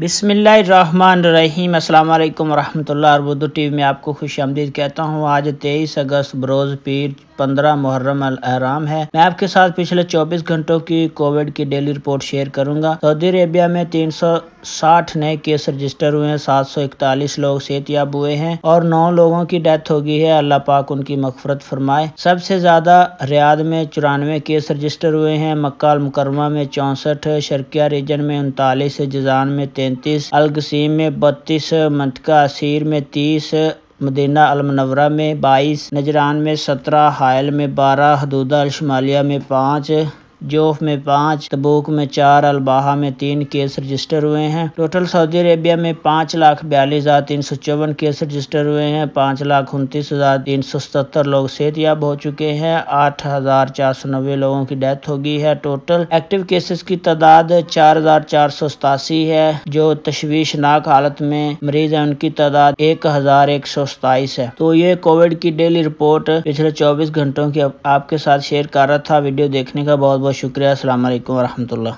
بسم اللہ الرحمن الرحیم۔ السلام علیکم ورحمۃ اللہ۔ اردو ٹی وی میں آپ کو خوش آمدید کہتا ہوں۔ آج 23 اگست بروز پیر 15 محرم الاحرام ہے۔ میں آپ کے ساتھ پچھلے 24 گھنٹوں کی کووڈ کی ڈیلی رپورٹ شیئر کروں گا۔ سعودی عربیہ میں 360 نئے کیس رجسٹر ہوئے ہیں، 741 لوگ صحت یاب ہوئے ہیں اور 9 لوگوں کی ڈیتھ ہو گئی ہے۔ اللہ پاک ان کی مغفرت فرمائے۔ سب سے زیادہ ریاض میں 94 کیس رجسٹر ہوئے ہیں، مکہ المکرمہ میں 64، شرقیہ ریجن میں 39، جازان میں 33، القصیم میں 32، منطقہ عسیر میں 30، مدینہ المنورہ میں 22، نجران میں 17، حائل میں 12، حدودہ الشمالیہ میں 5، جوف میں 5، تبوک میں 4، الباحہ میں 3 کیس رجسٹر ہوئے ہیں۔ ٹوٹل سعودی عربیہ میں 5,42,354 کیس رجسٹر ہوئے ہیں، 5,29,377 لوگ صحت یاب ہو چکے ہیں، 8,490 لوگوں کی ڈیتھ ہو گئی ہے۔ ٹوٹل ایکٹیو کیسز کی تعداد 4,487 ہے۔ جو تشویشناک حالت میں مریض ہیں ان کی تعداد 1,127 ہے۔ تو یہ کووڈ کی ڈیلی رپورٹ پچھلے 24 گھنٹوں کی آپ کے ساتھ شیئر کر رہا تھا۔ ویڈیو دیکھنے کا بہت بہت شکریہ۔ السلام علیکم ورحمۃ اللہ۔